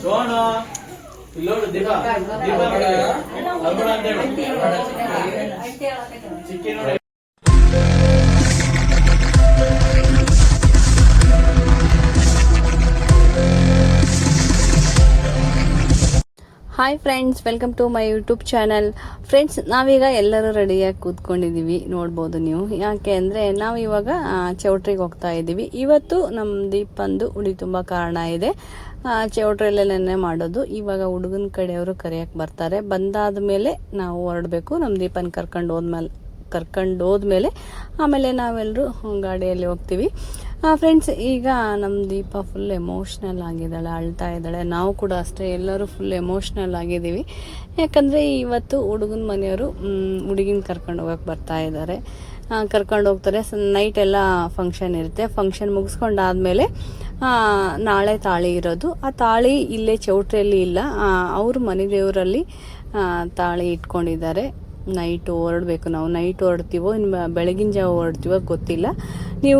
ಸೋನು ಇಲ್ಲೋಡು ದೀಪ ದೀಪ ಲಂಬಡ ಅಂತ ಹೇಳಿ ಚಿಕ್ಕಿ ನೋಡಿ. Hi friends, welcome to my YouTube channel. Friends, ನಾವೀಗ ಎಲ್ಲರೂ ರೆಡಿಯಾಗಿ ಕೂತ್ಕೊಂಡಿದ್ದೀವಿ, ನೋಡ್ಬೋದು ನೀವು. ಯಾಕೆ ಅಂದರೆ ನಾವು ಇವಾಗ ಚೌಟ್ರಿಗೆ ಹೋಗ್ತಾ ಇದ್ದೀವಿ. ಇವತ್ತು ನಮ್ಮ ದೀಪಂದು ಉಡಿ ತುಂಬ ಕಾರಣ ಇದೆ. ಚೌಟ್ರಲ್ಲೆನೇ ಮಾಡೋದು. ಇವಾಗ ಹುಡುಗನ ಕಡೆಯವರು ಕರೆಯಕ್ಕೆ ಬರ್ತಾರೆ. ಬಂದಾದ ಮೇಲೆ ನಾವು ಹೊರಡಬೇಕು. ನಮ್ಮ ದೀಪನ ಕರ್ಕೊಂಡು ಹೋದ್ಮೇಲೆ ಆಮೇಲೆ ನಾವೆಲ್ಲರೂ ಗಾಡಿಯಲ್ಲಿ ಹೋಗ್ತೀವಿ. ಫ್ರೆಂಡ್ಸ್, ಈಗ ನಮ್ಮ ದೀಪ ಫುಲ್ ಎಮೋಷ್ನಲ್ ಆಗಿದ್ದಾಳೆ, ಅಳ್ತಾ ಇದ್ದಾಳೆ. ನಾವು ಕೂಡ ಅಷ್ಟೇ, ಎಲ್ಲರೂ ಫುಲ್ ಎಮೋಷ್ನಲ್ ಆಗಿದ್ದೀವಿ. ಯಾಕಂದರೆ ಇವತ್ತು ಹುಡುಗನ ಮನೆಯವರು ಹುಡುಗಿನ ಕರ್ಕೊಂಡು ಹೋಗಕ್ಕೆ ಬರ್ತಾ ಇದ್ದಾರೆ. ಕರ್ಕೊಂಡು ಹೋಗ್ತಾರೆ. ನೈಟ್ ಎಲ್ಲ ಫಂಕ್ಷನ್ ಇರುತ್ತೆ. ಫಂಕ್ಷನ್ ಮುಗಿಸ್ಕೊಂಡಾದ್ಮೇಲೆ ನಾಳೆ ತಾಳಿ ಇರೋದು. ಆ ತಾಳಿ ಇಲ್ಲೇ ಚೌಟ್ರಿಯಲ್ಲಿ ಇಲ್ಲ, ಅವ್ರ ಮನೆ ದೇವರಲ್ಲಿ ತಾಳಿ ಇಟ್ಕೊಂಡಿದ್ದಾರೆ. ನೈಟು ಹೊರಡಬೇಕು. ನಾವು ನೈಟ್ ಹೊರಡ್ತೀವೋ ಇನ್ನು ಬೆಳಗಿನ ಜಾವ ಹೊರಡ್ತೀವೋ ಗೊತ್ತಿಲ್ಲ. ನೀವು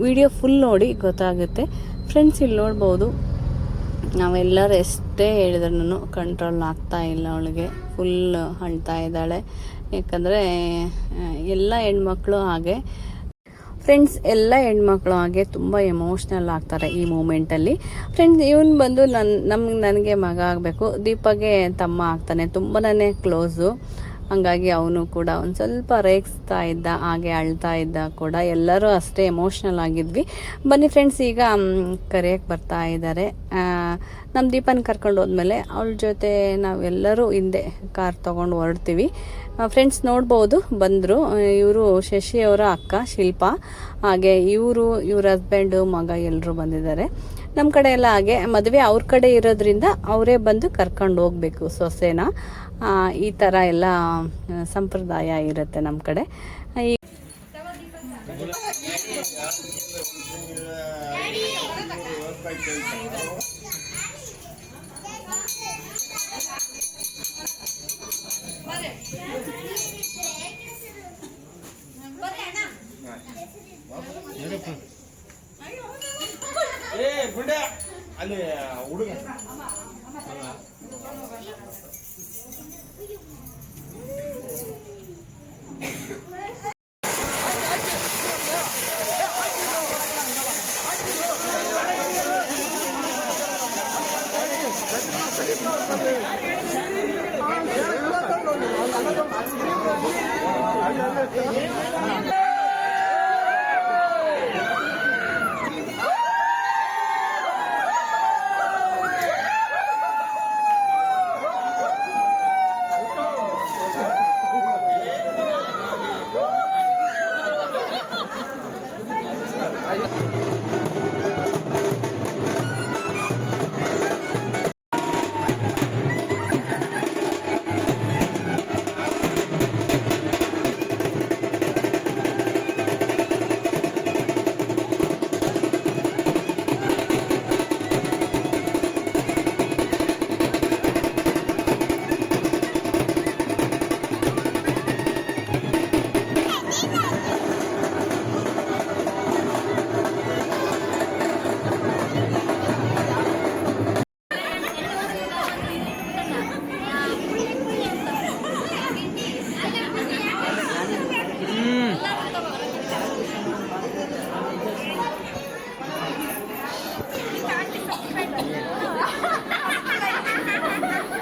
ವಿಡಿಯೋ ಫುಲ್ ನೋಡಿ ಗೊತ್ತಾಗುತ್ತೆ. ಫ್ರೆಂಡ್ಸ್, ಇಲ್ಲಿ ನೋಡ್ಬೋದು, ನಾವೆಲ್ಲರೂ ಎಷ್ಟೇ ಹೇಳಿದ್ರೂ ಕಂಟ್ರೋಲ್ ಆಗ್ತಾ ಇಲ್ಲ. ಅವಳಿಗೆ ಫುಲ್ ಅಳ್ತಾ ಇದ್ದಾಳೆ. ಯಾಕಂದರೆ ಎಲ್ಲ ಹೆಣ್ಮಕ್ಳು ಹಾಗೆ ಫ್ರೆಂಡ್ಸ್, ಎಲ್ಲ ಹೆಣ್ಮಕ್ಳು ಹಾಗೆ ತುಂಬ ಎಮೋಷ್ನಲ್ ಆಗ್ತಾರೆ ಈ ಮೂಮೆಂಟಲ್ಲಿ. ಫ್ರೆಂಡ್ಸ್, ಇವನು ಬಂದು ನನಗೆ ಮಗ ಆಗಬೇಕು. ದೀಪಗೆ ತಮ್ಮ ಆಗ್ತಾನೆ, ತುಂಬನೇ ಕ್ಲೋಸು. ಹಂಗಾಗಿ ಅವನು ಕೂಡ ಒಂದು ಸ್ವಲ್ಪ ರೇಗಿಸ್ತಾ ಇದ್ದ, ಹಾಗೆ ಅಳ್ತಾ ಇದ್ದ ಕೂಡ. ಎಲ್ಲರೂ ಅಷ್ಟೇ ಎಮೋಷ್ನಲ್ ಆಗಿದ್ವಿ. ಬನ್ನಿ ಫ್ರೆಂಡ್ಸ್, ಈಗ ಕರೆಯಕ್ಕೆ ಬರ್ತಾ ಇದ್ದಾರೆ. ನಮ್ಮ ದೀಪನ ಕರ್ಕೊಂಡು ಹೋದ್ಮೇಲೆ ಅವಳ ಜೊತೆ ನಾವೆಲ್ಲರೂ ಹಿಂದೆ ಕಾರ್ ತೊಗೊಂಡು ಹೊರಡ್ತೀವಿ. ಫ್ರೆಂಡ್ಸ್, ನೋಡ್ಬೋದು, ಬಂದರು. ಇವರು ಶಶಿಯವರ ಅಕ್ಕ ಶಿಲ್ಪ, ಹಾಗೆ ಇವ್ರ ಹಸ್ಬೆಂಡು, ಮಗ ಎಲ್ಲರೂ ಬಂದಿದ್ದಾರೆ. ನಮ್ಮ ಕಡೆ ಎಲ್ಲ ಹಾಗೆ ಮದುವೆ ಅವ್ರ ಕಡೆ ಇರೋದ್ರಿಂದ ಅವರೇ ಬಂದು ಕರ್ಕೊಂಡು ಹೋಗ್ಬೇಕು ಸೊಸೆನ. ಈ ಥರ ಎಲ್ಲ ಸಂಪ್ರದಾಯ ಇರುತ್ತೆ ನಮ್ಮ ಕಡೆ. ಅಲ್ಲಿ ಹುಡುಗ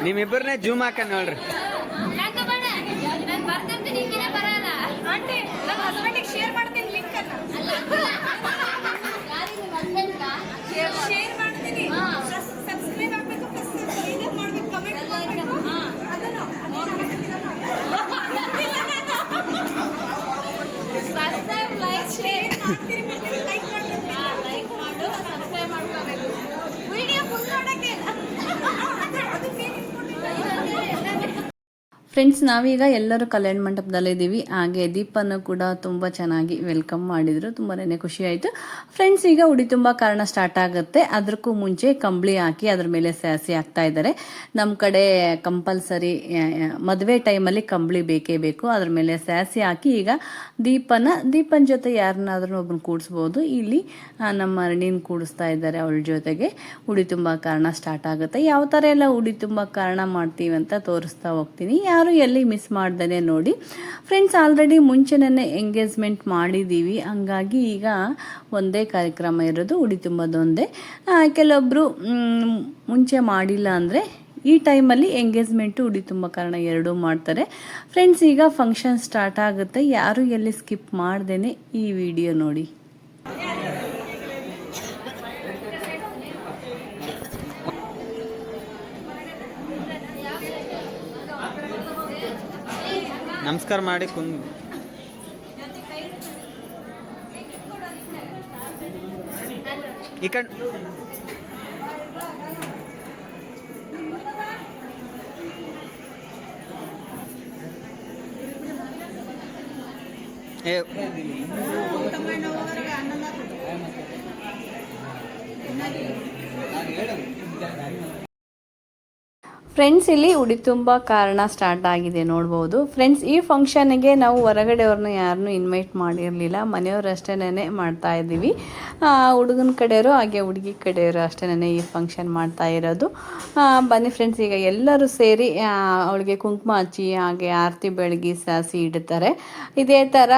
ನಿಮ್ಮಿಬ್ಬರನ್ನೇ ಜೂಮ್ ಹಾಕ ನೋಡ್ರಿ. ಫ್ರೆಂಡ್ಸ್, ನಾವೀಗ ಎಲ್ಲರೂ ಕಲ್ಯಾಣ ಮಂಟಪದಲ್ಲಿದ್ದೀವಿ. ಹಾಗೆ ದೀಪನ್ನು ಕೂಡ ತುಂಬ ಚೆನ್ನಾಗಿ ವೆಲ್ಕಮ್ ಮಾಡಿದರು. ತುಂಬಾನೇ ಖುಷಿ ಆಯಿತು. ಫ್ರೆಂಡ್ಸ್, ಈಗ ಉಡಿ ತುಂಬ ಕಾರಣ ಸ್ಟಾರ್ಟ್ ಆಗುತ್ತೆ. ಅದಕ್ಕೂ ಮುಂಚೆ ಕಂಬಳಿ ಹಾಕಿ ಅದ್ರ ಮೇಲೆ ಸ್ಯಾಸಿ ಹಾಕ್ತಾ ಇದ್ದಾರೆ. ನಮ್ಮ ಕಡೆ ಕಂಪಲ್ಸರಿ ಮದುವೆ ಟೈಮಲ್ಲಿ ಕಂಬಳಿ ಬೇಕೇ ಬೇಕು. ಅದ್ರ ಮೇಲೆ ಸ್ಯಾಸಿ ಹಾಕಿ ಈಗ ದೀಪನ ಜೊತೆ ಯಾರನ್ನಾದ್ರೂ ಒಬ್ಬನ ಕೂಡಿಸ್ಬೋದು. ಇಲ್ಲಿ ನಮ್ಮ ಅರಣಿನ ಕೂಡಿಸ್ತಾ ಇದ್ದಾರೆ. ಅವಳ ಜೊತೆಗೆ ಉಡಿ ತುಂಬ ಕಾರಣ ಸ್ಟಾರ್ಟ್ ಆಗುತ್ತೆ. ಯಾವ ಥರ ಎಲ್ಲ ಉಡಿ ತುಂಬ ಕಾರಣ ಮಾಡ್ತೀವಿ ಅಂತ ತೋರಿಸ್ತಾ ಹೋಗ್ತೀನಿ. ಯಾರು ಎಲ್ಲಿ ಮಿಸ್ ಮಾಡ್ದೇ ನೋಡಿ. ಫ್ರೆಂಡ್ಸ್, ಆಲ್ರೆಡಿ ಮುಂಚೆನೇ ಎಂಗೇಜ್ಮೆಂಟ್ ಮಾಡಿದ್ದೀವಿ. ಹಂಗಾಗಿ ಈಗ ಒಂದೇ ಕಾರ್ಯಕ್ರಮ ಇರೋದು, ಉಡಿ ತುಂಬೋದೊಂದೇ. ಕೆಲವೊಬ್ಬರು ಮುಂಚೆ ಮಾಡಿಲ್ಲ ಅಂದರೆ ಈ ಟೈಮಲ್ಲಿ ಎಂಗೇಜ್ಮೆಂಟು ಉಡಿ ತುಂಬ ಕಾರಣ ಎರಡೂ ಮಾಡ್ತಾರೆ. ಫ್ರೆಂಡ್ಸ್, ಈಗ ಫಂಕ್ಷನ್ ಸ್ಟಾರ್ಟ್ ಆಗುತ್ತೆ. ಯಾರು ಎಲ್ಲಿ ಸ್ಕಿಪ್ ಮಾಡ್ದೇ ಈ ವಿಡಿಯೋ ನೋಡಿ. ನಮಸ್ಕಾರ ಮಾಡಿ ಕುಂದ್ ಈ ಕಡೆ ಫ್ರೆಂಡ್ಸ್, ಇಲ್ಲಿ ಉಡಿ ತುಂಬ ಕಾರಣ ಸ್ಟಾರ್ಟ್ ಆಗಿದೆ ನೋಡ್ಬೋದು. ಫ್ರೆಂಡ್ಸ್, ಈ ಫಂಕ್ಷನ್ಗೆ ನಾವು ಹೊರಗಡೆಯವ್ರನ್ನ ಯಾರನ್ನೂ ಇನ್ವೈಟ್ ಮಾಡಿರಲಿಲ್ಲ. ಮನೆಯವರು ಅಷ್ಟೇನೆ ಮಾಡ್ತಾ ಇದ್ದೀವಿ. ಹುಡುಗನ ಕಡೆಯವರು ಹಾಗೆ ಹುಡುಗಿ ಕಡೆಯವರು ಅಷ್ಟೇನೆ ಈ ಫಂಕ್ಷನ್ ಮಾಡ್ತಾ ಇರೋದು. ಬನ್ನಿ ಫ್ರೆಂಡ್ಸ್, ಈಗ ಎಲ್ಲರೂ ಸೇರಿ ಅವಳಿಗೆ ಕುಂಕುಮ ಹಚ್ಚಿ ಹಾಗೆ ಆರತಿ ಬೆಳಗಿ ಸಾಸಿ ಇಡ್ತಾರೆ. ಇದೇ ಥರ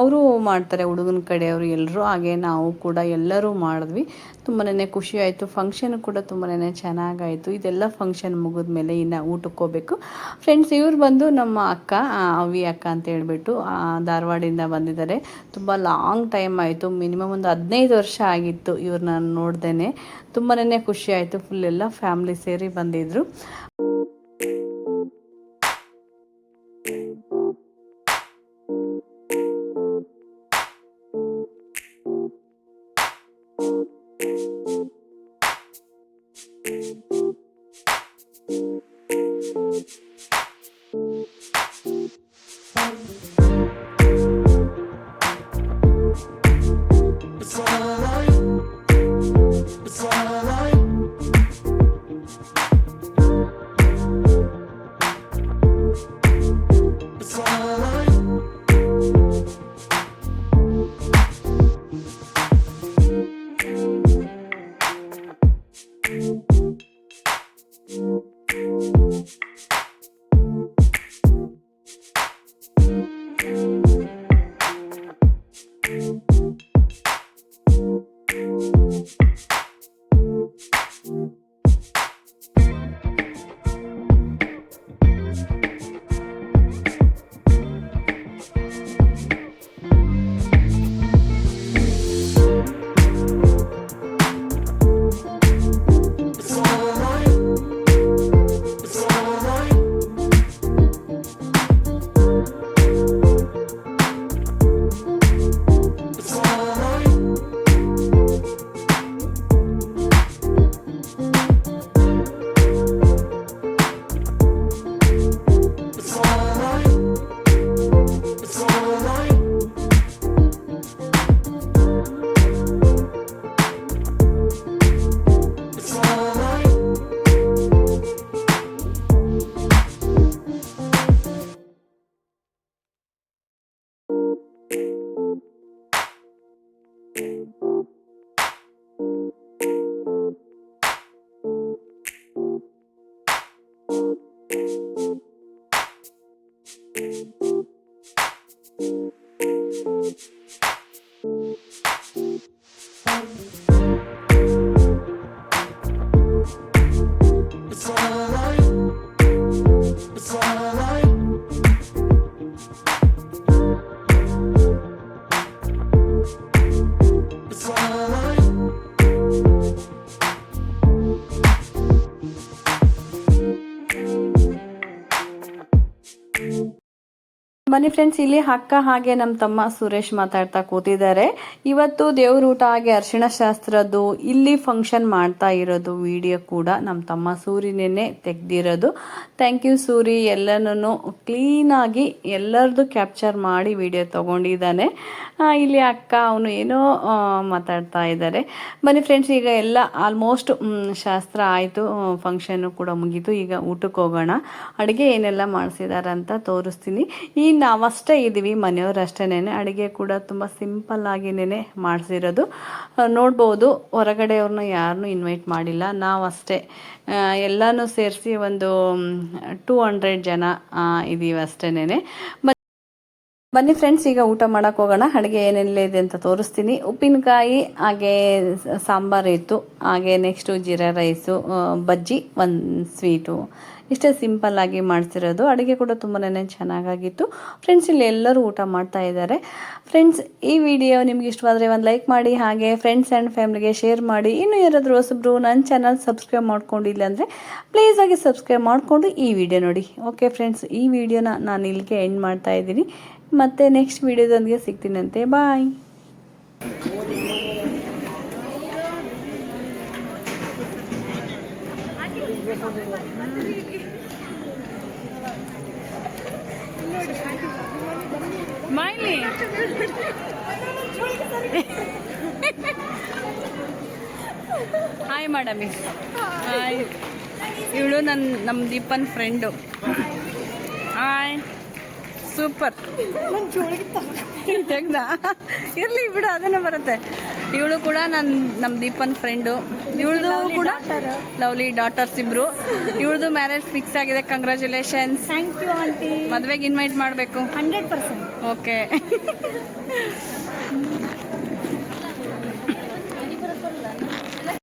ಅವರು ಮಾಡ್ತಾರೆ, ಹುಡುಗನ ಕಡೆಯವರು ಎಲ್ಲರೂ. ಹಾಗೆ ನಾವು ಕೂಡ ಎಲ್ಲರೂ ಮಾಡಿದ್ವಿ. ತುಂಬಾ ಖುಷಿ ಆಯಿತು. ಫಂಕ್ಷನ್ ಕೂಡ ತುಂಬಾ ಚೆನ್ನಾಗಾಯಿತು. ಇದೆಲ್ಲ ಫಂಕ್ಷನ್ ಮುಗಿದ್ಮೇಲೆ ಇನ್ನು ಊಟಕ್ಕೆ ಹೋಗ್ಬೇಕು. ಫ್ರೆಂಡ್ಸ್, ಇವ್ರು ಬಂದು ನಮ್ಮ ಅಕ್ಕ, ಅವಿ ಅಕ್ಕ ಅಂತ ಹೇಳ್ಬಿಟ್ಟು ಧಾರವಾಡಿಂದ ಬಂದಿದ್ದಾರೆ. ತುಂಬ ಲಾಂಗ್ ಟೈಮ್ ಆಯಿತು. ಮಿನಿಮಮ್ ಒಂದು 15 ವರ್ಷ ಆಗಿತ್ತು ಇವ್ರನ್ನ ನೋಡ್ದೇ. ತುಂಬಾ ಖುಷಿ ಆಯಿತು. ಫುಲ್ ಎಲ್ಲ ಫ್ಯಾಮ್ಲಿ ಸೇರಿ ಬಂದಿದ್ರು. ಬನ್ನಿ ಫ್ರೆಂಡ್ಸ್, ಇಲ್ಲಿ ಅಕ್ಕ ಹಾಗೆ ನಮ್ಮ ತಮ್ಮ ಸುರೇಶ್ ಮಾತಾಡ್ತಾ ಕೂತಿದ್ದಾರೆ. ಇವತ್ತು ದೇವ್ರ ಊಟ ಹಾಗೆ ಅರಿಶಿಣ ಶಾಸ್ತ್ರದ್ದು ಇಲ್ಲಿ ಫಂಕ್ಷನ್ ಮಾಡ್ತಾ ಇರೋದು ವಿಡಿಯೋ ಕೂಡ ನಮ್ಮ ತಮ್ಮ ಸೂರಿನೇ ತೆಗ್ದಿರೋದು. ಥ್ಯಾಂಕ್ ಯು ಸೂರಿ, ಎಲ್ಲನೂ ಕ್ಲೀನಾಗಿ ಎಲ್ಲರದು ಕ್ಯಾಪ್ಚರ್ ಮಾಡಿ ವಿಡಿಯೋ ತಗೊಂಡಿದ್ದಾನೆ. ಇಲ್ಲಿ ಅಕ್ಕ ಅವನು ಏನೋ ಮಾತಾಡ್ತಾ ಇದ್ದಾರೆ. ಬನ್ನಿ ಫ್ರೆಂಡ್ಸ್, ಈಗ ಎಲ್ಲ ಆಲ್ಮೋಸ್ಟ್ ಶಾಸ್ತ್ರ ಆಯಿತು, ಫಂಕ್ಷನ್ನು ಕೂಡ ಮುಗೀತು. ಈಗ ಊಟಕ್ಕೆ ಹೋಗೋಣ. ಅಡುಗೆ ಏನೆಲ್ಲ ಮಾಡಿಸಿದ್ದಾರೆ ಅಂತ ತೋರಿಸ್ತೀನಿ. ಈ ನಾವಷ್ಟೇ ಇದ್ದೀವಿ, ಮನೆಯವರು ಅಷ್ಟೇನೆ. ಅಡುಗೆ ಕೂಡ ತುಂಬ ಸಿಂಪಲ್ ಆಗಿನೇ ಮಾಡಿಸಿರೋದು ನೋಡ್ಬೋದು. ಹೊರಗಡೆಯವ್ರನ್ನ ಯಾರನ್ನೂ ಇನ್ವೈಟ್ ಮಾಡಿಲ್ಲ, ನಾವಷ್ಟೇ ಎಲ್ಲನೂ ಸೇರಿಸಿ ಒಂದು 200 ಜನ ಇದ್ದೀವಿ ಅಷ್ಟೇನೆ. ಬನ್ನಿ ಫ್ರೆಂಡ್ಸ್, ಈಗ ಊಟ ಮಾಡೋಕೆ ಹೋಗೋಣ. ಅಡುಗೆ ಏನೆಲ್ಲ ಇದೆ ಅಂತ ತೋರಿಸ್ತೀನಿ. ಉಪ್ಪಿನಕಾಯಿ ಹಾಗೆ ಸಾಂಬಾರು ಇತ್ತು, ಹಾಗೆ ನೆಕ್ಸ್ಟು ಜೀರಾ ರೈಸು, ಬಜ್ಜಿ, ಒಂದು ಸ್ವೀಟು. ಇಷ್ಟೇ ಸಿಂಪಲ್ಲಾಗಿ ಮಾಡ್ತಿರೋದು. ಅಡುಗೆ ಕೂಡ ತುಂಬಾ ಚೆನ್ನಾಗಾಗಿತ್ತು ಫ್ರೆಂಡ್ಸ್. ಇಲ್ಲಿ ಎಲ್ಲರೂ ಊಟ ಮಾಡ್ತಾ ಇದ್ದಾರೆ. ಫ್ರೆಂಡ್ಸ್, ಈ ವಿಡಿಯೋ ನಿಮ್ಗೆ ಇಷ್ಟವಾದರೆ ಒಂದು ಲೈಕ್ ಮಾಡಿ, ಹಾಗೆ ಫ್ರೆಂಡ್ಸ್ ಆ್ಯಂಡ್ ಫ್ಯಾಮಿಲಿಗೆ ಶೇರ್ ಮಾಡಿ. ಇನ್ನೂ ಯಾರಾದರೂ ಹೊಸಬ್ರು ನನ್ನ ಚಾನಲ್ ಸಬ್ಸ್ಕ್ರೈಬ್ ಮಾಡ್ಕೊಂಡಿಲ್ಲ ಅಂದರೆ ಪ್ಲೀಸ್ ಆಗಿ ಸಬ್ಸ್ಕ್ರೈಬ್ ಮಾಡಿಕೊಂಡು ಈ ವಿಡಿಯೋ ನೋಡಿ. ಓಕೆ ಫ್ರೆಂಡ್ಸ್, ಈ ವಿಡಿಯೋನ ನಾನು ಇಲ್ಲಿಗೆ ಎಂಡ್ ಮಾಡ್ತಾ ಇದ್ದೀನಿ. ಮತ್ತೆ ನೆಕ್ಸ್ಟ್ ವಿಡಿಯೋದೊಂದಿಗೆ ಸಿಗ್ತೀನಂತೆ. ಬಾಯ್. ಮೈಲಿ ಹಾಯ್ ಮೇಡಮಿ. ಹಾಯ್, ಇವಳು ನಮ್ಮ ದೀಪನ್ ಫ್ರೆಂಡು. Hi, super. ತೆಗ್ದ ಇರಲಿ ಬಿಡು, ಅದನ್ನೇ ಬರುತ್ತೆ. ಇವಳು ಕೂಡ ನಮ್ಮ ದೀಪನ್ ಫ್ರೆಂಡು. ಇವಳದು ಕೂಡ ಲವ್ಲಿ ಡಾಟರ್ಸ್ ಇಬ್ರು. ಇವಳದು ಮ್ಯಾರೇಜ್ ಫಿಕ್ಸ್ ಆಗಿದೆ. ಕಂಗ್ರ್ಯಾಚುಲೇಷನ್ಸ್. Thank you aunty. ಮದುವೆಗೆ ಇನ್ವೈಟ್ ಮಾಡಬೇಕು 100%. ಓಕೆ.